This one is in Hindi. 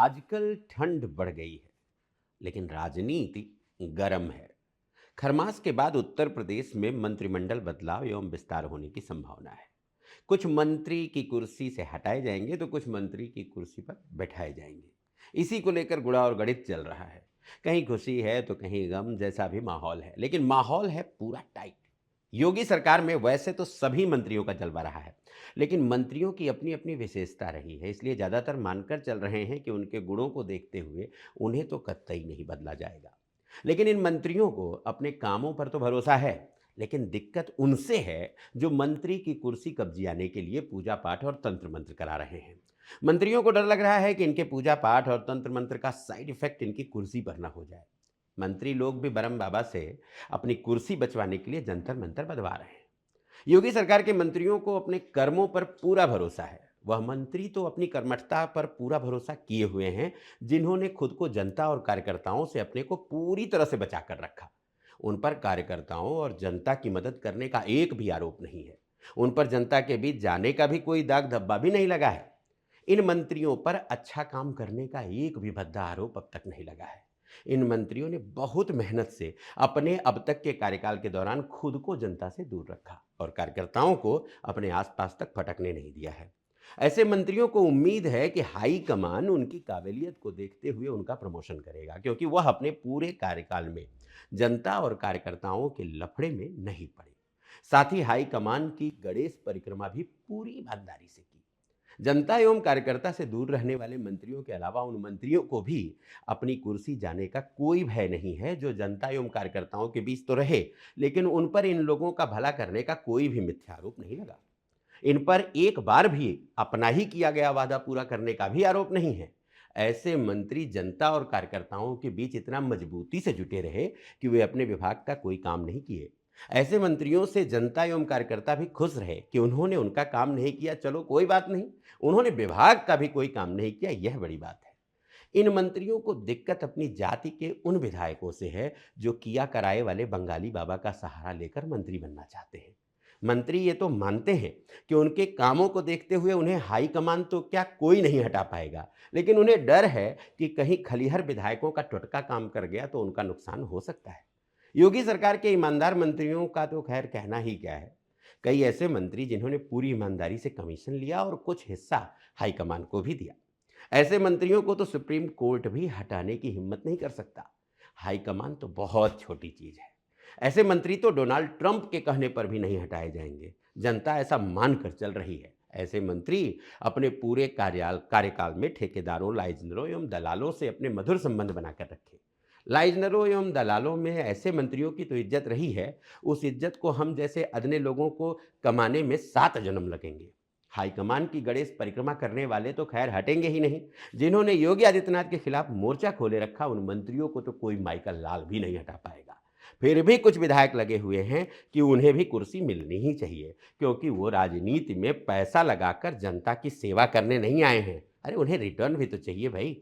आजकल ठंड बढ़ गई है, लेकिन राजनीति गर्म है। खरमास के बाद उत्तर प्रदेश में मंत्रिमंडल बदलाव एवं विस्तार होने की संभावना है। कुछ मंत्री की कुर्सी से हटाए जाएंगे तो कुछ मंत्री की कुर्सी पर बैठाए जाएंगे। इसी को लेकर गुणा और गणित चल रहा है। कहीं खुशी है तो कहीं गम जैसा भी माहौल है, लेकिन माहौल है पूरा टाइट। योगी सरकार में वैसे तो सभी मंत्रियों का जलवा रहा है, लेकिन मंत्रियों की अपनी अपनी विशेषता रही है, इसलिए ज़्यादातर मानकर चल रहे हैं कि उनके गुणों को देखते हुए उन्हें तो कतई नहीं बदला जाएगा। लेकिन इन मंत्रियों को अपने कामों पर तो भरोसा है, लेकिन दिक्कत उनसे है जो मंत्री की कुर्सी कब्जियाने के लिए पूजा पाठ और तंत्र मंत्र करा रहे हैं। मंत्रियों को डर लग रहा है कि इनके पूजा पाठ और तंत्र मंत्र का साइड इफेक्ट इनकी कुर्सी पर ना हो जाए। मंत्री लोग भी बरम बाबा से अपनी कुर्सी बचवाने के लिए जंतर मंतर बंधवा रहे हैं। योगी सरकार के मंत्रियों को अपने कर्मों पर पूरा भरोसा है। वह मंत्री तो अपनी कर्मठता पर पूरा भरोसा किए हुए हैं, जिन्होंने खुद को जनता और कार्यकर्ताओं से अपने को पूरी तरह से बचा कर रखा। उन पर कार्यकर्ताओं और जनता की मदद करने का एक भी आरोप नहीं है। उन पर जनता के बीच जाने का भी कोई दाग धब्बा भी नहीं लगा है। इन मंत्रियों पर अच्छा काम करने का एक भी भद्दा आरोप अब तक नहीं लगा है। इन मंत्रियों ने बहुत मेहनत से अपने अब तक के कार्यकाल के दौरान खुद को जनता से दूर रखा और कार्यकर्ताओं को अपने आसपास तक फटकने नहीं दिया है। ऐसे मंत्रियों को उम्मीद है कि हाई कमान उनकी काबिलियत को देखते हुए उनका प्रमोशन करेगा, क्योंकि वह अपने पूरे कार्यकाल में जनता और कार्यकर्ताओं के लफड़े में नहीं पड़े। साथ ही हाई कमान की गणेश परिक्रमा भी पूरी ईमानदारी से की। जनता एवं कार्यकर्ता से दूर रहने वाले मंत्रियों के अलावा उन मंत्रियों को भी अपनी कुर्सी जाने का कोई भय नहीं है जो जनता एवं कार्यकर्ताओं के बीच तो रहे, लेकिन उन पर इन लोगों का भला करने का कोई भी मिथ्या आरोप नहीं लगा। इन पर एक बार भी अपना ही किया गया वादा पूरा करने का भी आरोप नहीं है। ऐसे मंत्री जनता और कार्यकर्ताओं के बीच इतना मजबूती से जुटे रहे कि वे अपने विभाग का कोई काम नहीं किए। ऐसे मंत्रियों से जनता एवं कार्यकर्ता भी खुश रहे कि उन्होंने उनका काम नहीं किया, चलो कोई बात नहीं, उन्होंने विभाग का भी कोई काम नहीं किया, यह बड़ी बात है। इन मंत्रियों को दिक्कत अपनी जाति के उन विधायकों से है जो किया कराए वाले बंगाली बाबा का सहारा लेकर मंत्री बनना चाहते हैं। मंत्री ये तो मानते हैं कि उनके कामों को देखते हुए उन्हें हाई कमान तो क्या कोई नहीं हटा पाएगा, लेकिन उन्हें डर है कि कहीं खलीहर विधायकों का टुटका काम कर गया तो उनका नुकसान हो सकता है। योगी सरकार के ईमानदार मंत्रियों का तो खैर कहना ही क्या है। कई ऐसे मंत्री जिन्होंने पूरी ईमानदारी से कमीशन लिया और कुछ हिस्सा हाईकमान को भी दिया। ऐसे मंत्रियों को तो सुप्रीम कोर्ट भी हटाने की हिम्मत नहीं कर सकता। हाईकमान तो बहुत छोटी चीज है। ऐसे मंत्री तो डोनाल्ड ट्रंप के कहने पर भी नहीं हटाए जाएंगे। जनता ऐसा मानकर चल रही है। ऐसे मंत्री अपने पूरे कार्यकाल में ठेकेदारों, लाइजनरों एवं दलालों से अपने मधुर संबंध बनाकर रखे। लाइजनरों एवं दलालों में ऐसे मंत्रियों की तो इज्जत रही है, उस इज्जत को हम जैसे अदने लोगों को कमाने में 7 जन्म लगेंगे। हाईकमान की गणेश परिक्रमा करने वाले तो खैर हटेंगे ही नहीं। जिन्होंने योगी आदित्यनाथ के खिलाफ मोर्चा खोले रखा, उन मंत्रियों को तो कोई माइकल लाल भी नहीं हटा पाएगा। फिर भी कुछ विधायक लगे हुए हैं कि उन्हें भी कुर्सी मिलनी ही चाहिए, क्योंकि वो राजनीति में पैसा लगाकर जनता की सेवा करने नहीं आए हैं। अरे उन्हें रिटर्न भी तो चाहिए भाई।